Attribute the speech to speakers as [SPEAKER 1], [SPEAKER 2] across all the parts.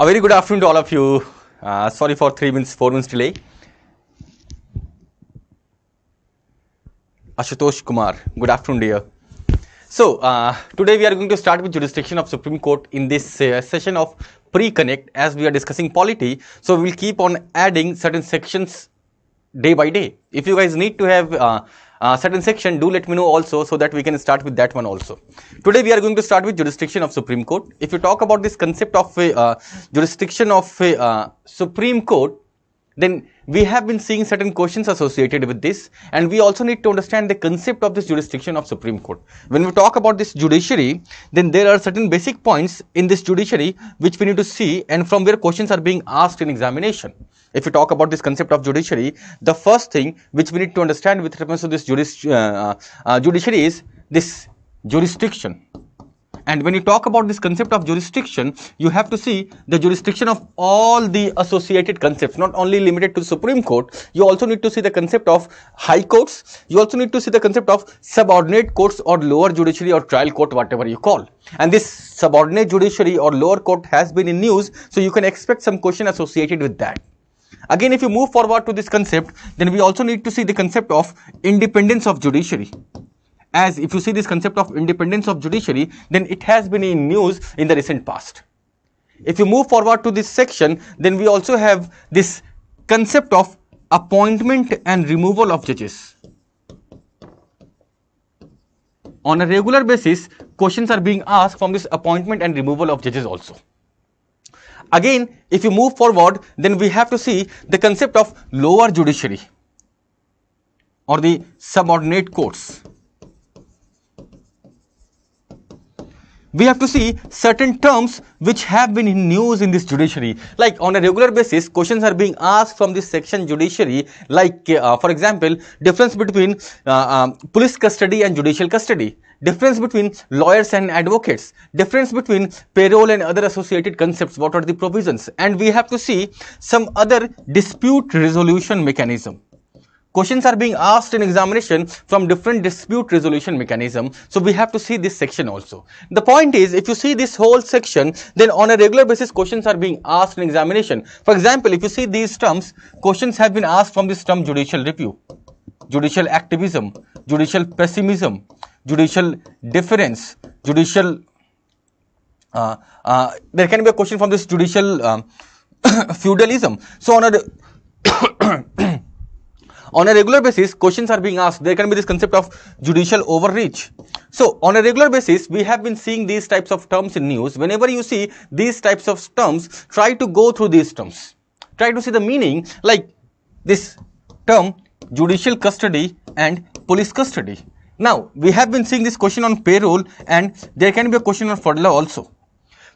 [SPEAKER 1] A very good afternoon to all of you. Sorry for 4 minutes delay. Ashutosh Kumar, good afternoon dear. So, today we are going to start with jurisdiction of Supreme Court in this session of pre-connect as we are discussing polity. So, we will keep on adding certain sections day by day. If you guys need to have certain section, do let me know also so that we can start with that one also. Today we are going to start with jurisdiction of Supreme Court. If you talk about this concept of jurisdiction of Supreme Court, then we have been seeing certain questions associated with this, and we also need to understand the concept of this jurisdiction of Supreme Court. When we talk about this judiciary, then there are certain basic points in this judiciary which we need to see, and from where questions are being asked in examination. If you talk about this concept of judiciary, the first thing which we need to understand with reference to this judiciary is this jurisdiction. And when you talk about this concept of jurisdiction, you have to see the jurisdiction of all the associated concepts, not only limited to the Supreme Court. You also need to see the concept of high courts. You also need to see the concept of subordinate courts or lower judiciary or trial court, whatever you call. And this subordinate judiciary or lower court has been in news, so you can expect some question associated with that. Again, if you move forward to this concept, then we also need to see the concept of independence of judiciary. As if you see this concept of independence of judiciary, then it has been in news in the recent past. If you move forward to this section, then we also have this concept of appointment and removal of judges. On a regular basis, questions are being asked from this appointment and removal of judges also. Again, if you move forward, then we have to see the concept of lower judiciary or the subordinate courts. We have to see certain terms which have been in news in this judiciary. Like on a regular basis, questions are being asked from this section judiciary, like for example, difference between police custody and judicial custody, difference between lawyers and advocates, difference between payroll and other associated concepts, what are the provisions, and we have to see some other dispute resolution mechanism. Questions are being asked in examination from different dispute resolution mechanism. So we have to see this section also. The point is, if you see this whole section, then on a regular basis, questions are being asked in examination. For example, if you see these terms, questions have been asked from this term judicial review, judicial activism, judicial pessimism, judicial deference, judicial, there can be a question from this judicial feudalism. So on a regular basis, questions are being asked. There can be this concept of judicial overreach. So, on a regular basis, we have been seeing these types of terms in news. Whenever you see these types of terms, try to go through these terms. Try to see the meaning, like this term judicial custody and police custody. Now, we have been seeing this question on payroll, and there can be a question on furlough also.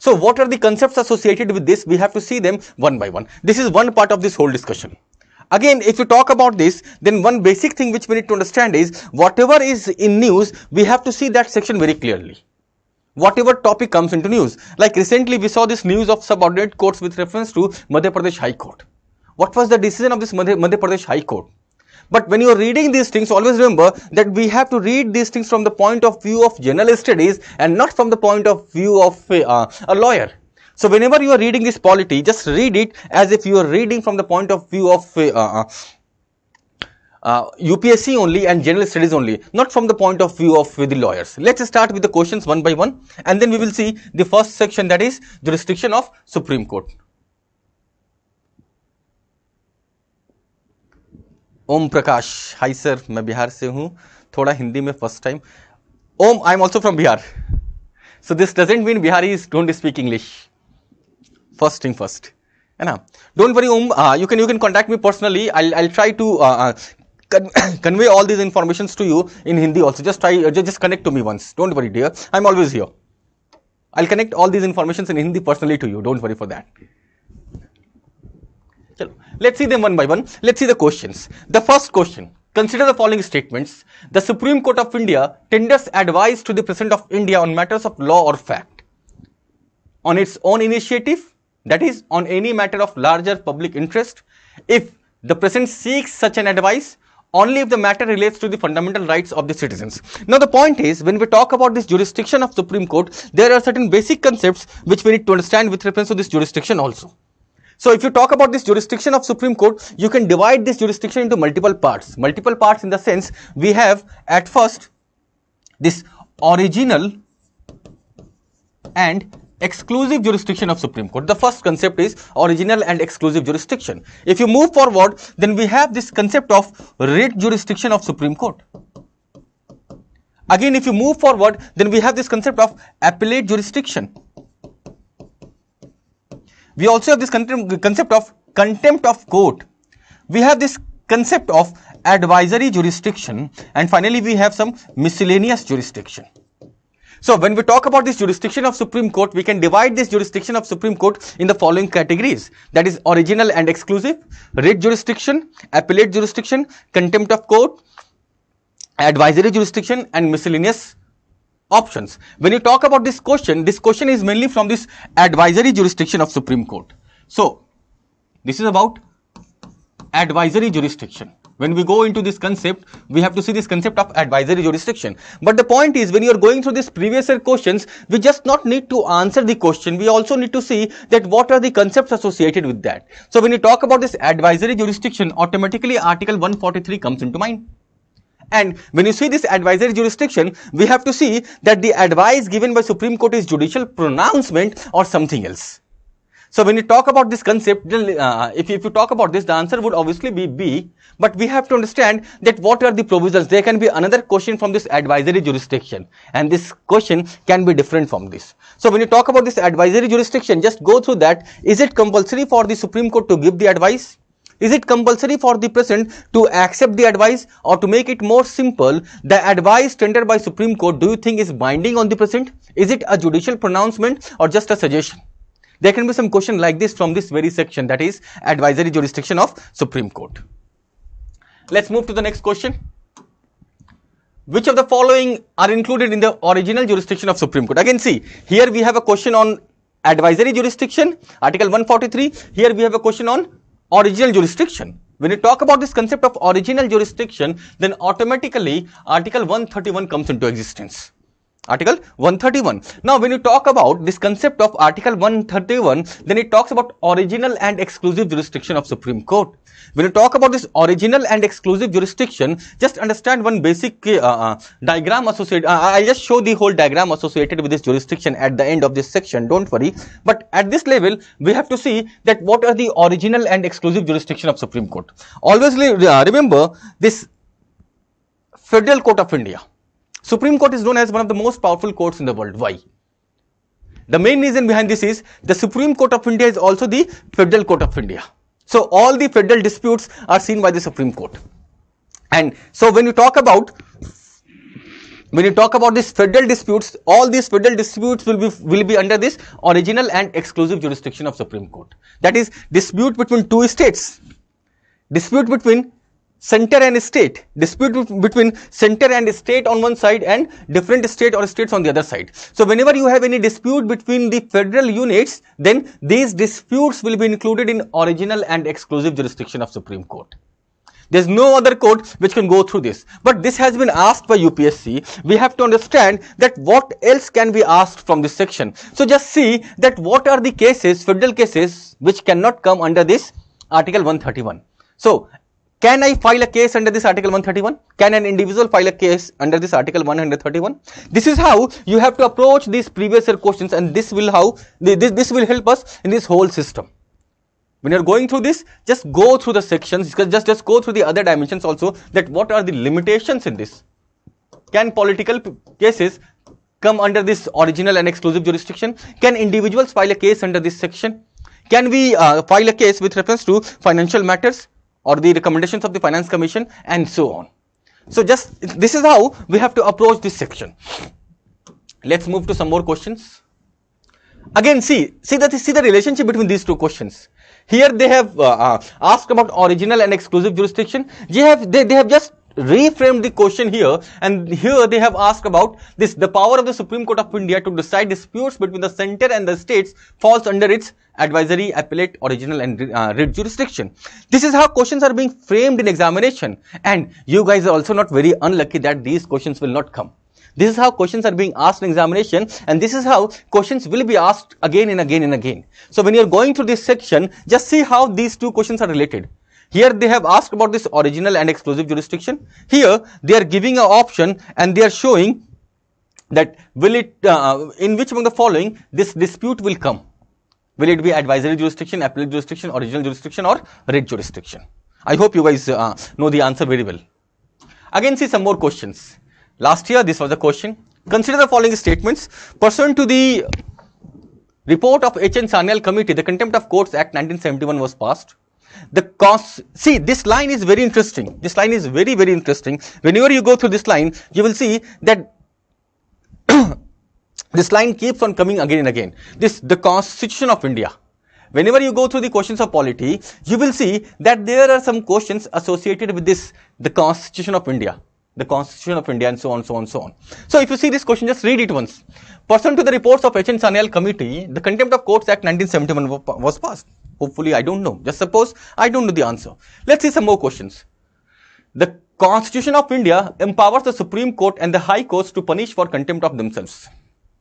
[SPEAKER 1] So, what are the concepts associated with this? We have to see them one by one. This is one part of this whole discussion. Again, if you talk about this, then one basic thing which we need to understand is whatever is in news, we have to see that section very clearly. Whatever topic comes into news. Like recently, we saw this news of subordinate courts with reference to Madhya Pradesh High Court. What was the decision of this Madhya Pradesh High Court? But when you are reading these things, always remember that we have to read these things from the point of view of general studies and not from the point of view of a lawyer. So, whenever you are reading this polity, just read it as if you are reading from the point of view of UPSC only and general studies only, not from the point of view of the lawyers. Let's start with the questions one by one, and then we will see the first section, that is jurisdiction of Supreme Court. Om Prakash, hi sir, मैं बिहार से हूँ, थोड़ा हिंदी में first time. Om, I am also from Bihar. So this doesn't mean Biharis don't speak English. First thing first, don't worry, you can contact me personally. I'll try to convey all these informations to you in Hindi also. Just connect to me once. Don't worry, dear. I'm always here. I'll connect all these informations in Hindi personally to you. Don't worry for that. Let's see them one by one. Let's see the questions. The first question. Consider the following statements. The Supreme Court of India tenders advice to the President of India on matters of law or fact. On its own initiative, that is, on any matter of larger public interest, if the President seeks such an advice, only if the matter relates to the fundamental rights of the citizens. Now the point is, when we talk about this jurisdiction of Supreme Court, there are certain basic concepts which we need to understand with reference to this jurisdiction also. So if you talk about this jurisdiction of Supreme Court, you can divide this jurisdiction into multiple parts. Multiple parts in the sense, we have at first this original and exclusive jurisdiction of Supreme Court. The first concept is original and exclusive jurisdiction. If you move forward, then we have this concept of writ jurisdiction of Supreme Court. Again, if you move forward, then we have this concept of appellate jurisdiction. We also have this concept of contempt of court. We have this concept of advisory jurisdiction, and finally we have some miscellaneous jurisdiction. So when we talk about this jurisdiction of Supreme Court, we can divide this jurisdiction of Supreme Court in the following categories. That is original and exclusive, writ jurisdiction, appellate jurisdiction, contempt of court, advisory jurisdiction, and miscellaneous options. When you talk about this question is mainly from this advisory jurisdiction of Supreme Court. So this is about advisory jurisdiction. When we go into this concept, we have to see this concept of advisory jurisdiction. But the point is, when you are going through these previous year questions, we just not need to answer the question. We also need to see that what are the concepts associated with that. So when you talk about this advisory jurisdiction, automatically Article 143 comes into mind. And when you see this advisory jurisdiction, we have to see that the advice given by Supreme Court is judicial pronouncement or something else. So when you talk about this concept, if you talk about this, the answer would obviously be B. But we have to understand that what are the provisions. There can be another question from this advisory jurisdiction, and this question can be different from this. So when you talk about this advisory jurisdiction, just go through that. Is it compulsory for the Supreme Court to give the advice? Is it compulsory for the President to accept the advice? Or to make it more simple, the advice tendered by Supreme Court, do you think is binding on the President? Is it a judicial pronouncement or just a suggestion? There can be some question like this from this very section, that is advisory jurisdiction of Supreme Court. Let's move to the next question. Which of the following are included in the original jurisdiction of Supreme Court? Again, see, here we have a question on advisory jurisdiction, Article 143. Here we have a question on original jurisdiction. When you talk about this concept of original jurisdiction, then automatically Article 131 comes into existence. Article 131. Now, when you talk about this concept of Article 131, then it talks about original and exclusive jurisdiction of Supreme Court. When you talk about this original and exclusive jurisdiction, just understand one basic diagram associated. I'll just show the whole diagram associated with this jurisdiction at the end of this section. Don't worry. But at this level, we have to see that what are the original and exclusive jurisdiction of Supreme Court. Always remember this Federal Court of India. Supreme Court is known as one of the most powerful courts in the world. Why? The main reason behind this is the Supreme Court of India is also the Federal Court of India. So all the federal disputes are seen by the Supreme Court. And so when you talk about these federal disputes, all these federal disputes will be under this original and exclusive jurisdiction of Supreme Court. That is dispute between two states, dispute between center and state, dispute between center and state on one side and different state or states on the other side. So whenever you have any dispute between the federal units, then these disputes will be included in original and exclusive jurisdiction of Supreme Court. There is no other court which can go through this. But this has been asked by UPSC. We have to understand that what else can be asked from this section. So just see that what are the cases, federal cases, which cannot come under this Article 131. So can I file a case under this Article 131? Can an individual file a case under this Article 131? This is how you have to approach these previous year questions, and this will help us in this whole system. When you are going through this, just go through the sections, just go through the other dimensions also, that what are the limitations in this. Can political cases come under this original and exclusive jurisdiction? Can individuals file a case under this section? Can we file a case with reference to financial matters or the recommendations of the Finance Commission, and so on? So just this is how we have to approach this section. Let's move to some more questions. Again, see the relationship between these two questions. Here they have asked about original and exclusive jurisdiction. They have just reframed the question here, and here they have asked about this: the power of the Supreme Court of India to decide disputes between the center and the states falls under its advisory, appellate, original and writ jurisdiction. This is how questions are being framed in examination, and you guys are also not very unlucky that these questions will not come. This is how questions are being asked in examination, and this is how questions will be asked again and again and again. So when you are going through this section, just see how these two questions are related. Here they have asked about this original and exclusive jurisdiction. Here they are giving an option and they are showing that will it, in which among the following this dispute will come. Will it be advisory jurisdiction, appellate jurisdiction, original jurisdiction or writ jurisdiction? I hope you guys know the answer very well. Again, see some more questions. Last year this was a question. Consider the following statements. Pursuant to the report of H.N. Sanyal Committee, the Contempt of Courts Act 1971 was passed. See, this line is very interesting. This line is very, very interesting. Whenever you go through this line, you will see that this line keeps on coming again and again. The Constitution of India. Whenever you go through the questions of polity, you will see that there are some questions associated with this, the Constitution of India. The Constitution of India and so on, so on, so on. So if you see this question, just read it once. Pursuant to the reports of H.N. Sanyal Committee, the Contempt of Courts Act 1971 was passed. Hopefully, I don't know. Just suppose I don't know the answer. Let's see some more questions. The Constitution of India empowers the Supreme Court and the High Courts to punish for contempt of themselves.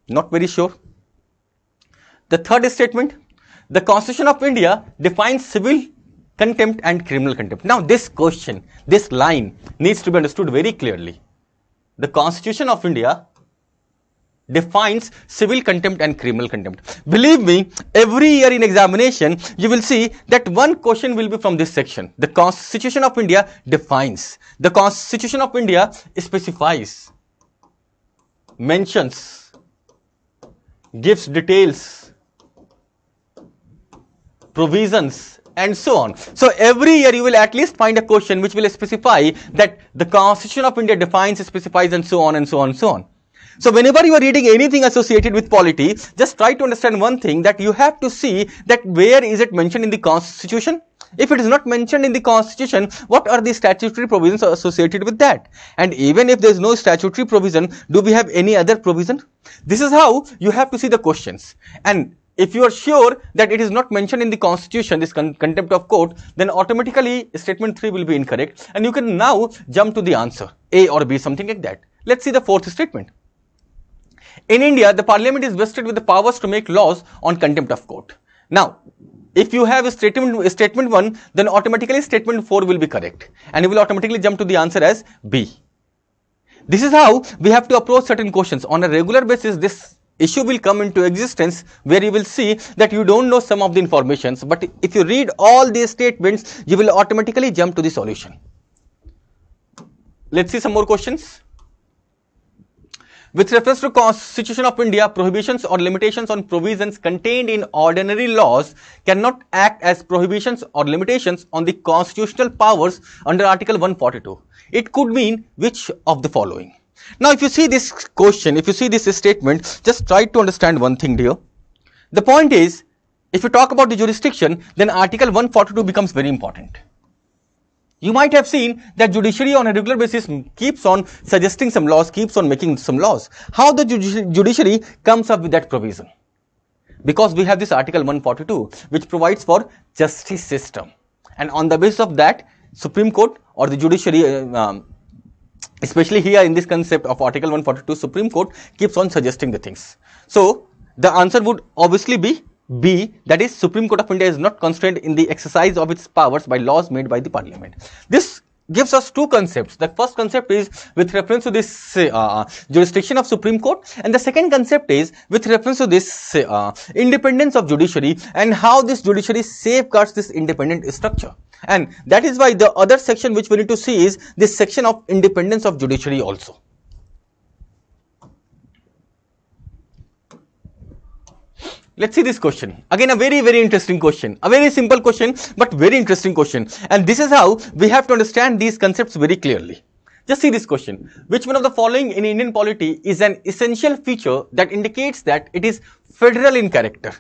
[SPEAKER 1] Not very sure. The third statement, the Constitution of India defines civil contempt and criminal contempt. Now, this question, this line needs to be understood very clearly. The Constitution of India defines civil contempt and criminal contempt. Believe me, every year in examination, you will see that one question will be from this section. The Constitution of India defines. The Constitution of India specifies, mentions, gives details, provisions, and so on. So every year you will at least find a question which will specify that the Constitution of India defines, specifies, and so on and so on and so on. So whenever you are reading anything associated with polity, just try to understand one thing, that you have to see that where is it mentioned in the Constitution. If it is not mentioned in the Constitution, what are the statutory provisions associated with that? And even if there is no statutory provision, do we have any other provision? This is how you have to see the questions. And if you are sure that it is not mentioned in the Constitution, this contempt of court, then automatically statement 3 will be incorrect, and you can now jump to the answer, A or B, something like that. Let's see the fourth statement. In India, the Parliament is vested with the powers to make laws on contempt of court. Now, if you have a statement 1, then automatically statement 4 will be correct, and you will automatically jump to the answer as B. This is how we have to approach certain questions. On a regular basis, this issue will come into existence where you will see that you don't know some of the informations, but if you read all these statements, you will automatically jump to the solution. Let's see some more questions. With reference to Constitution of India, prohibitions or limitations on provisions contained in ordinary laws cannot act as prohibitions or limitations on the constitutional powers under Article 142. It could mean which of the following? Now, if you see this question, if you see this statement, just try to understand one thing, dear. The point is, if you talk about the jurisdiction, then Article 142 becomes very important. You might have seen that judiciary on a regular basis keeps on suggesting some laws, keeps on making some laws. How the judiciary comes up with that provision? Because we have this Article 142, which provides for justice system. And on the basis of that, Supreme Court or the judiciary, especially here in this concept of Article 142, Supreme Court keeps on suggesting the things. So, the answer would obviously be B, that is, Supreme Court of India is not constrained in the exercise of its powers by laws made by the Parliament. This gives us two concepts. The first concept is with reference to this jurisdiction of Supreme Court, and the second concept is with reference to this independence of judiciary and how this judiciary safeguards this independent structure. And that is why the other section which we need to see is this section of independence of judiciary also. Let's see this question. Again, a very, very interesting question. A very simple question, but very interesting question. And this is how we have to understand these concepts very clearly. Just see this question. Which one of the following in Indian polity is an essential feature that indicates that it is federal in character?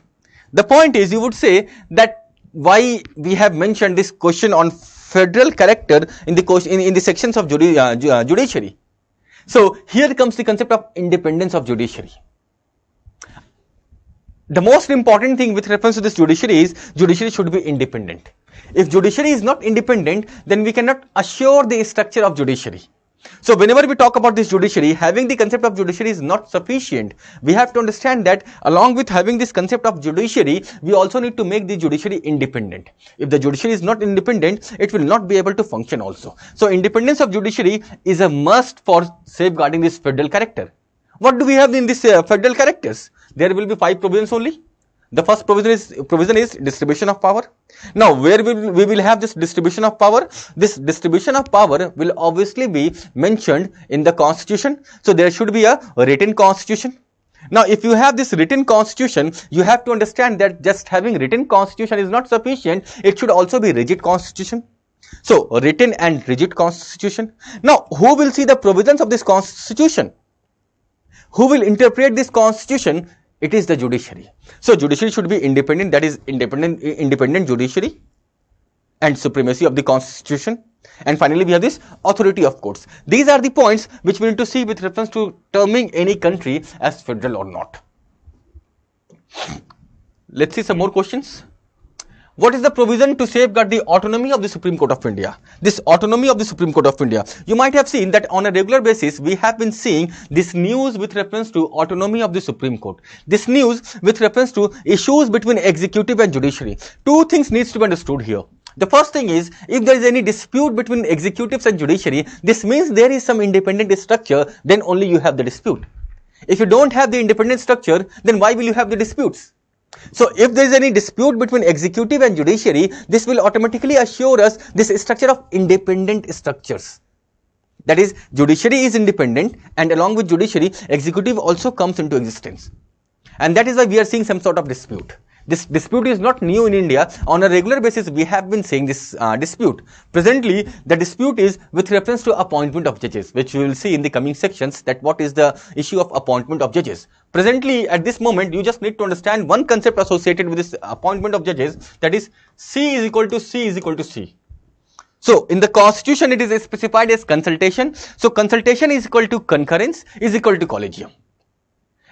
[SPEAKER 1] The point is, you would say that why we have mentioned this question on federal character in the question in the sections of judiciary. So here comes the concept of independence of judiciary. The most important thing with reference to this judiciary is judiciary should be independent. If judiciary is not independent, then we cannot assure the structure of judiciary. So whenever we talk about this judiciary, having the concept of judiciary is not sufficient. We have to understand that along with having this concept of judiciary, we also need to make the judiciary independent. If the judiciary is not independent, it will not be able to function also. So independence of judiciary is a must for safeguarding this federal character. What do we have in this federal characters? There will be 5 provisions only. The first provision is distribution of power. Now, where we will have this distribution of power? This distribution of power will obviously be mentioned in the constitution. So, there should be a written constitution. Now, if you have this written constitution, you have to understand that just having written constitution is not sufficient. It should also be rigid constitution. So, written and rigid constitution. Now, who will see the provisions of this constitution? Who will interpret this constitution? It is the judiciary. So judiciary should be independent, that is independent judiciary and supremacy of the constitution. And finally we have this authority of courts. These are the points which we need to see with reference to terming any country as federal or not. Let's see some more questions. What is the provision to safeguard the autonomy of the Supreme Court of India? This autonomy of the Supreme Court of India. You might have seen that on a regular basis, we have been seeing this news with reference to autonomy of the Supreme Court. This news with reference to issues between executive and judiciary. Two things needs to be understood here. The first thing is, if there is any dispute between executives and judiciary, this means there is some independent structure, then only you have the dispute. If you don't have the independent structure, then why will you have the disputes? So, if there is any dispute between executive and judiciary, this will automatically assure us this structure of independent structures. That is, judiciary is independent and along with judiciary, executive also comes into existence. And that is why we are seeing some sort of dispute. This dispute is not new in India. On a regular basis, we have been seeing this dispute. Presently, the dispute is with reference to appointment of judges, which we will see in the coming sections, that what is the issue of appointment of judges. Presently, at this moment, you just need to understand one concept associated with this appointment of judges, that is C is equal to C is equal to C. So, in the constitution, it is specified as consultation. So, consultation is equal to concurrence is equal to collegium.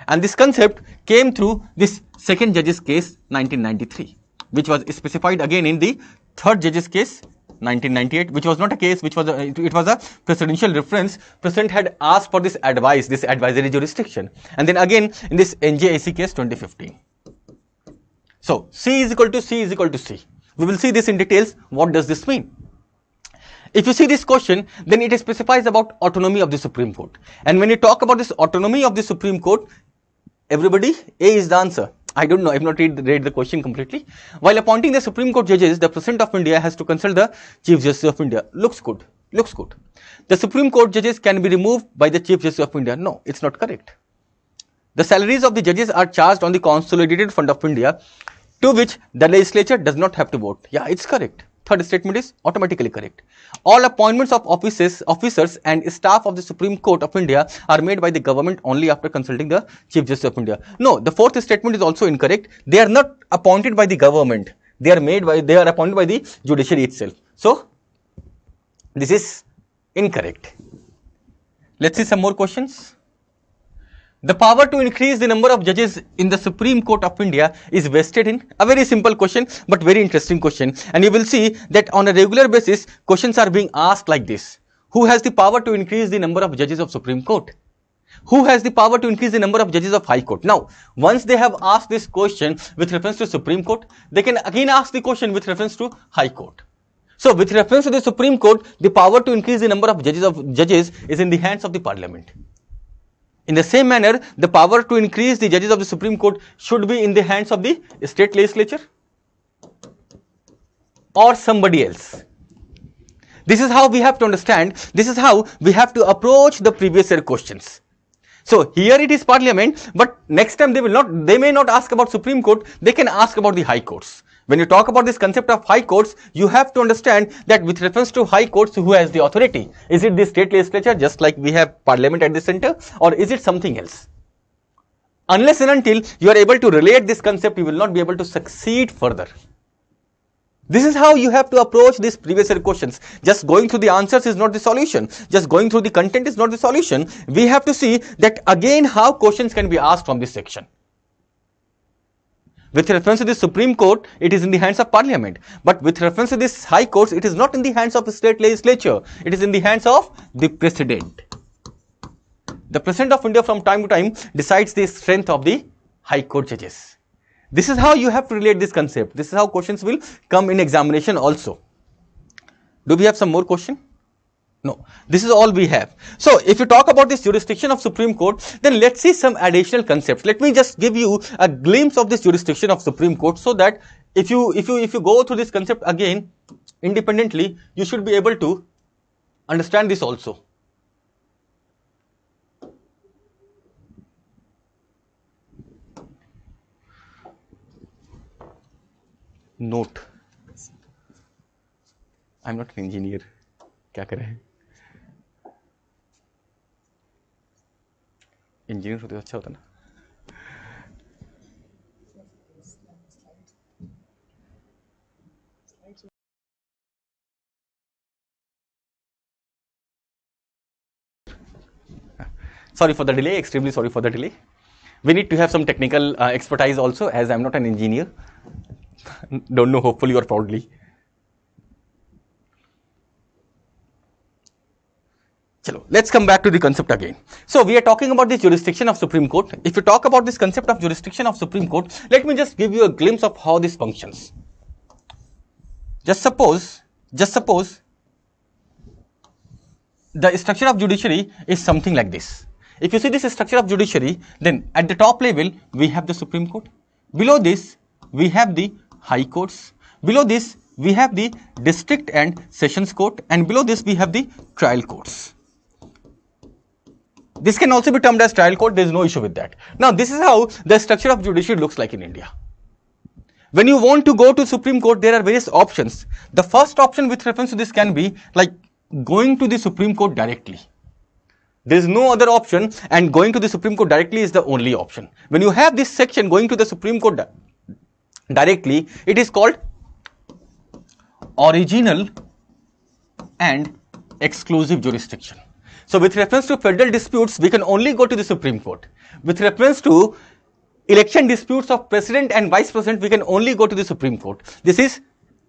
[SPEAKER 1] And this concept came through this second judge's case 1993, which was specified again in the third judge's case 1998, which was not a case, which was it was a presidential reference. President had asked for this advice, this advisory jurisdiction, and then again in this NJAC case 2015. So C is equal to C is equal to C. We will see this in details. What does this mean? If you see this question, then it specifies about autonomy of the Supreme Court. And when you talk about this autonomy of the Supreme Court, everybody, A is the answer. I don't know, I have not read the question completely. While appointing the Supreme Court judges, the President of India has to consult the Chief Justice of India. Looks good, looks good. The Supreme Court judges can be removed by the Chief Justice of India. No, it's not correct. The salaries of the judges are charged on the Consolidated Fund of India, to which the legislature does not have to vote. Yeah, it's correct. Third statement is automatically correct. All appointments of officers and staff of the Supreme Court of India are made by the government only after consulting the Chief Justice of India. No, the fourth statement is also incorrect. They are not appointed by the government. They are appointed by the judiciary itself. So, this is incorrect. Let's see some more questions. The power to increase the number of judges in the Supreme Court of India is vested in? A very simple question, but very interesting question. And you will see that on a regular basis, questions are being asked like this. Who has the power to increase the number of judges of Supreme Court? Who has the power to increase the number of judges of High Court? Now, once they have asked this question with reference to Supreme Court, they can again ask the question with reference to High Court. So, with reference to the Supreme Court, the power to increase the number of judges is in the hands of the Parliament. In the same manner, the power to increase the judges of the Supreme Court should be in the hands of the state legislature or somebody else. This is how we have to understand, this is how we have to approach the previous year questions. So, here it is Parliament, but next time they may not ask about Supreme Court, they can ask about the High Courts. When you talk about this concept of High Courts, you have to understand that with reference to High Courts, who has the authority? Is it the state legislature, just like we have Parliament at the center, or is it something else? Unless and until you are able to relate this concept, you will not be able to succeed further. This is how you have to approach these previous year questions. Just going through the answers is not the solution. Just going through the content is not the solution. We have to see that again how questions can be asked from this section. With reference to the Supreme Court, it is in the hands of Parliament. But with reference to this High Courts, it is not in the hands of the state legislature. It is in the hands of the President. The President of India from time to time decides the strength of the High Court judges. This is how you have to relate this concept. This is how questions will come in examination also. Do we have some more question? No. This is all we have. So, if you talk about this jurisdiction of Supreme Court, then let's see some additional concepts. Let me just give you a glimpse of this jurisdiction of Supreme Court, so that if you go through this concept again independently, you should be able to understand this also. Note, I'm not an engineer. क्या करें? Engineer होते तो अच्छा होता ना. Sorry for the delay. Extremely sorry for the delay. We need to have some technical expertise also, as I'm not an engineer. Don't know, hopefully or proudly. Chalo, let's come back to the concept again. So we are talking about the jurisdiction of Supreme Court. If you talk about this concept of jurisdiction of Supreme Court, let me just give you a glimpse of how this functions. Just suppose the structure of judiciary is something like this. If you see this structure of judiciary, then at the top level we have the Supreme Court. Below this we have the High Courts. Below this we have the District and Sessions Court, and below this we have the Trial Courts. This can also be termed as trial court. There is no issue with that. Now this is how the structure of judiciary looks like in India. When you want to go to Supreme Court, there are various options. The first option with reference to this can be like going to the Supreme Court directly. There is no other option, and going to the Supreme Court directly is the only option. When you have this section going to the Supreme Court directly, it is called original and exclusive jurisdiction. So with reference to federal disputes, we can only go to the Supreme Court. With reference to election disputes of president and vice president, we can only go to the Supreme Court. This is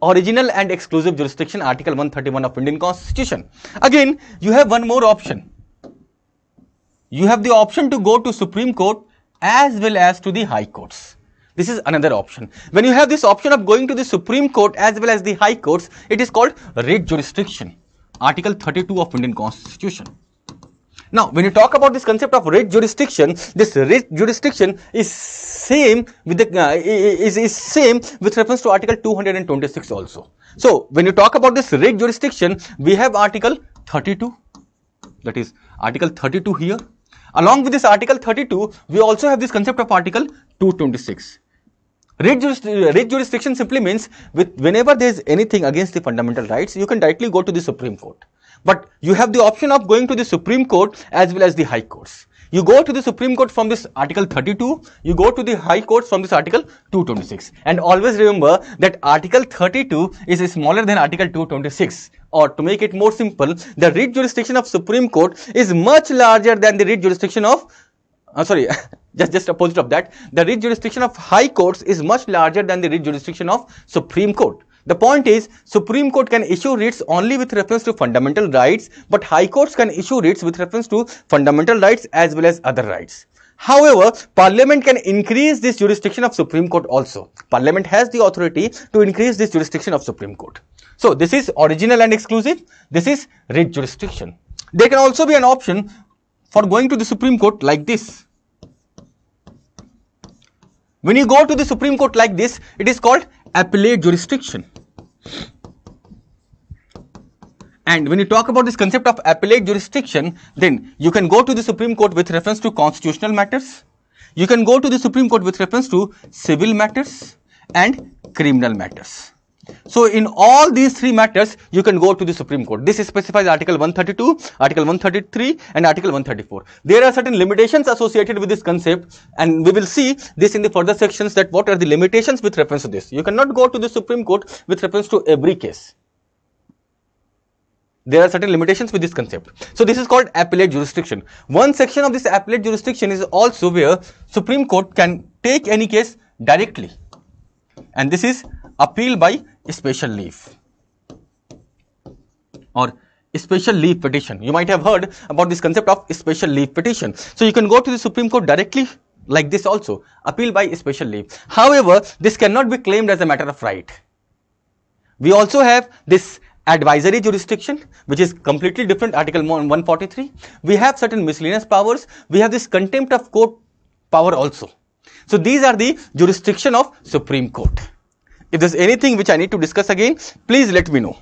[SPEAKER 1] original and exclusive jurisdiction, Article 131 of Indian Constitution. Again, you have one more option. You have the option to go to Supreme Court as well as to the High Courts. This is another option. When you have this option of going to the Supreme Court as well as the High Courts, it is called writ jurisdiction, Article 32 of Indian Constitution. Now, when you talk about this concept of writ jurisdiction, this writ jurisdiction is same with the same with reference to Article 226 also. So, when you talk about this writ jurisdiction, we have Article 32, that is Article 32 here. Along with this Article 32, we also have this concept of Article 226. Writ jurisdiction simply means whenever there is anything against the fundamental rights, you can directly go to the Supreme Court. But you have the option of going to the Supreme Court as well as the High Courts. You go to the Supreme Court from this Article 32, you go to the High Courts from this Article 226. And always remember that Article 32 is smaller than Article 226. Or to make it more simple, the writ jurisdiction of Supreme Court is much larger than the writ jurisdiction of, just opposite of that, the writ jurisdiction of High Courts is much larger than the writ jurisdiction of Supreme Court. The point is, Supreme Court can issue writs only with reference to fundamental rights, but High Courts can issue writs with reference to fundamental rights as well as other rights. However, Parliament can increase this jurisdiction of Supreme Court also. Parliament has the authority to increase this jurisdiction of Supreme Court. So, this is original and exclusive. This is writ jurisdiction. There can also be an option for going to the Supreme Court like this. When you go to the Supreme Court like this, it is called appellate jurisdiction. And when you talk about this concept of appellate jurisdiction, then you can go to the Supreme Court with reference to constitutional matters. You can go to the Supreme Court with reference to civil matters and criminal matters. So in all these three matters, you can go to the Supreme Court. This specifies Article 132, Article 133 and Article 134. There are certain limitations associated with this concept, and we will see this in the further sections, that what are the limitations with reference to this. You cannot go to the Supreme Court with reference to every case. There are certain limitations with this concept. So this is called appellate jurisdiction. One section of this appellate jurisdiction is also where Supreme Court can take any case directly, and this is appeal by special leave or special leave petition. You might have heard about this concept of special leave petition. So you can go to the Supreme Court directly like this also, appeal by special leave. However, this cannot be claimed as a matter of right. We also have this advisory jurisdiction, which is completely different, Article 143. We have certain miscellaneous powers. We have this contempt of court power also. So these are the jurisdiction of Supreme Court. If there's anything which I need to discuss again, please let me know.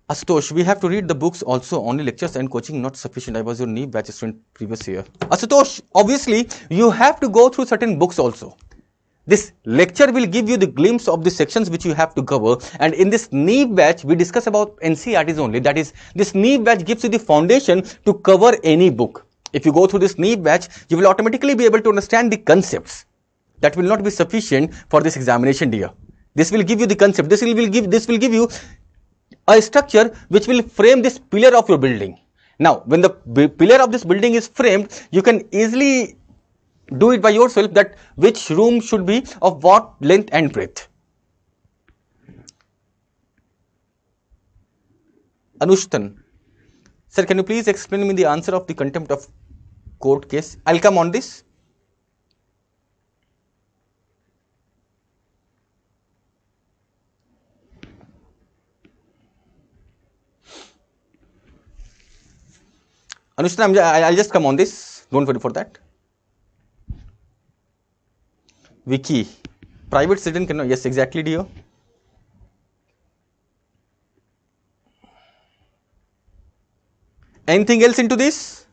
[SPEAKER 1] Asutosh, we have to read the books also, only lectures and coaching not sufficient. I was your NEEP batch student previous year. Asutosh, obviously you have to go through certain books also. This lecture will give you the glimpse of the sections which you have to cover, and in this NEEP batch we discuss about NCERTs only. That is, this NEEP batch gives you the foundation to cover any book. If you go through this NEEP batch, you will automatically be able to understand the concepts. That will not be sufficient for this examination, dear. This will give you the concept. This will give you a structure which will frame this pillar of your building. Now, when the pillar of this building is framed, you can easily do it by yourself, that which room should be of what length and breadth. Anushtan, sir, can you please explain me the answer of the contempt of court case? I'll come on this. Anushtan, I'll just come on this. Don't worry for that. Vicky, private citizen cannot. Yes, exactly, dear. Anything else into this?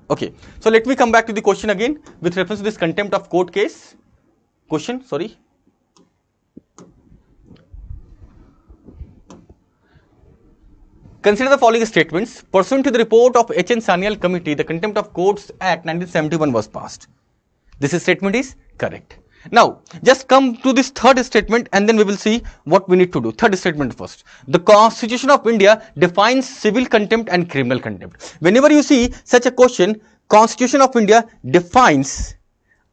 [SPEAKER 1] Okay, so let me come back to the question again with reference to this contempt of court case. Question, sorry. Consider the following statements. Pursuant to the report of H.N. Sanyal Committee, the Contempt of Courts Act 1971 was passed. This statement is correct. Now, just come to this third statement and then we will see what we need to do. Third statement first. The Constitution of India defines civil contempt and criminal contempt. Whenever you see such a question, Constitution of India defines,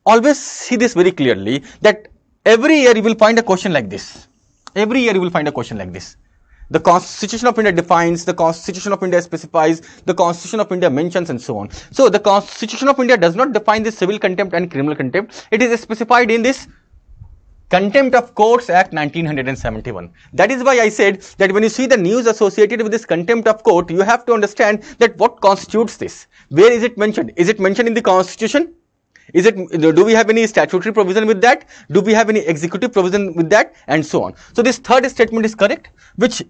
[SPEAKER 1] always see this very clearly, that every year you will find a question like this. Every year you will find a question like this. The Constitution of India defines, the Constitution of India specifies, the Constitution of India mentions, and so on. So, the Constitution of India does not define this civil contempt and criminal contempt. It is specified in this Contempt of Courts Act 1971. That is why I said that when you see the news associated with this contempt of court, you have to understand that what constitutes this. Where is it mentioned? Is it mentioned in the Constitution? Do we have any statutory provision with that? Do we have any executive provision with that? And so on. So, this third statement is correct, which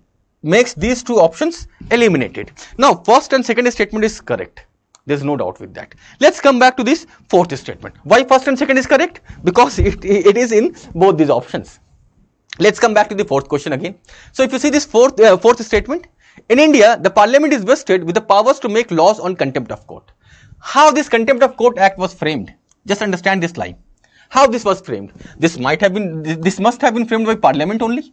[SPEAKER 1] makes these two options eliminated. Now, first and second statement is correct. There is no doubt with that. Let's come back to this fourth statement. Why first and second is correct? Because it is in both these options. Let's come back to the fourth question again. So, if you see this fourth statement, in India, the Parliament is vested with the powers to make laws on contempt of court. How this Contempt of Court Act was framed? Just understand this line. How this was framed? This must have been framed by Parliament only.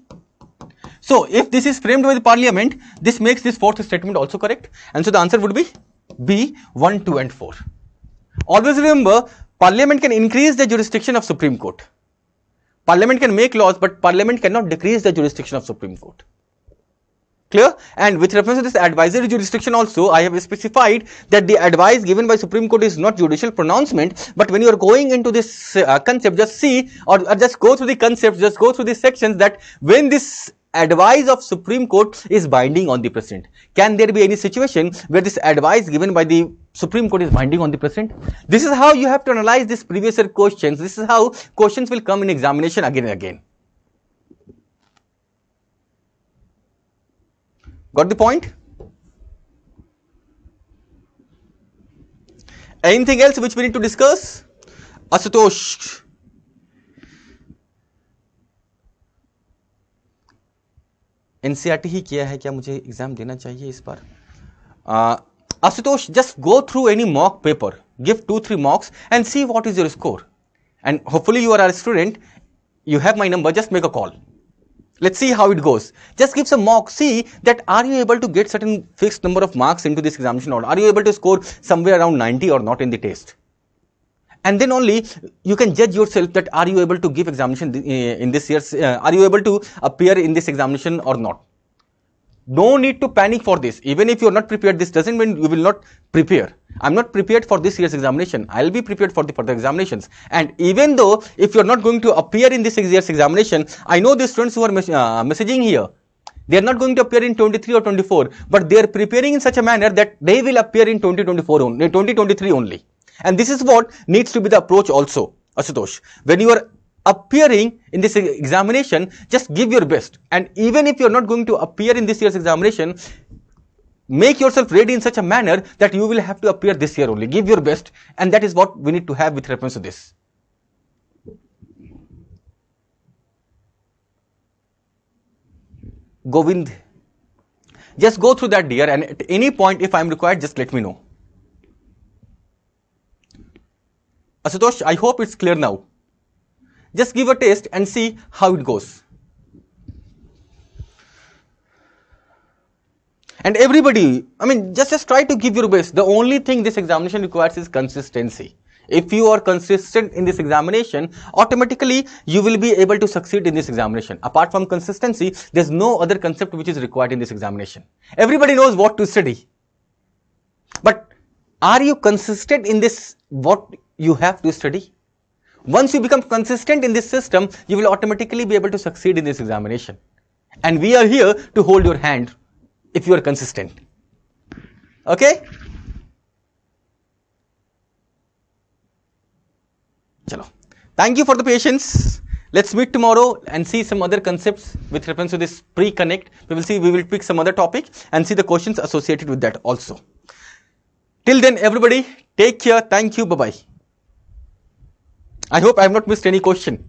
[SPEAKER 1] So, if this is framed by the Parliament, this makes this fourth statement also correct. And so, the answer would be B, 1, 2 and 4. Always remember, Parliament can increase the jurisdiction of Supreme Court. Parliament can make laws, but Parliament cannot decrease the jurisdiction of Supreme Court. Clear? And with reference to this advisory jurisdiction also, I have specified that the advice given by Supreme Court is not judicial pronouncement, but when you are going into this concept, just see or just go through the concepts, just go through the sections, that when this advice of Supreme Court is binding on the President. Can there be any situation where this advice given by the Supreme Court is binding on the President? This is how you have to analyze these previous year questions. This is how questions will come in examination again and again. Got the point? Anything else which we need to discuss? Asutosh. NCERT ही किया है क्या, मुझे exam देना चाहिए इस बार? Ashutosh, just go through any mock paper, give 2-3 mocks and see what is your score. And hopefully you are a student, you have my number, just make a call. Let's see how it goes. Just give some mock, see that are you able to get certain fixed number of marks into this examination, or are you able to score somewhere around 90 or not in the test. And then only you can judge yourself that are you able to give examination in this year's, are you able to appear in this examination or not. No need to panic for this. Even if you are not prepared, this doesn't mean you will not prepare. I'm not prepared for this year's examination. I'll be prepared for the further examinations. And even though if you're not going to appear in this year's examination, I know the students who are messaging here, they are not going to appear in 23 or 24, but they are preparing in such a manner that they will appear in 2024 only, 2023 only. And this is what needs to be the approach also, Ashutosh. When you are appearing in this examination, just give your best. And even if you are not going to appear in this year's examination, make yourself ready in such a manner that you will have to appear this year only. Give your best, and that is what we need to have with reference to this. Govind, just go through that, dear, and at any point if I am required, just let me know. Ashutosh, I hope it's clear now. Just give a test and see how it goes. And everybody, I mean, just try to give your best. The only thing this examination requires is consistency. If you are consistent in this examination, automatically you will be able to succeed in this examination. Apart from consistency, there's no other concept which is required in this examination. Everybody knows what to study. But are you consistent in this, what you have to study? Once you become consistent in this system, you will automatically be able to succeed in this examination. And we are here to hold your hand if you are consistent. Okay? Chalo. Thank you for the patience. Let's meet tomorrow and see some other concepts with reference to this pre-connect. We will pick some other topic and see the questions associated with that also. Till then, everybody, take care. Thank you. Bye-bye. I hope I have not missed any question.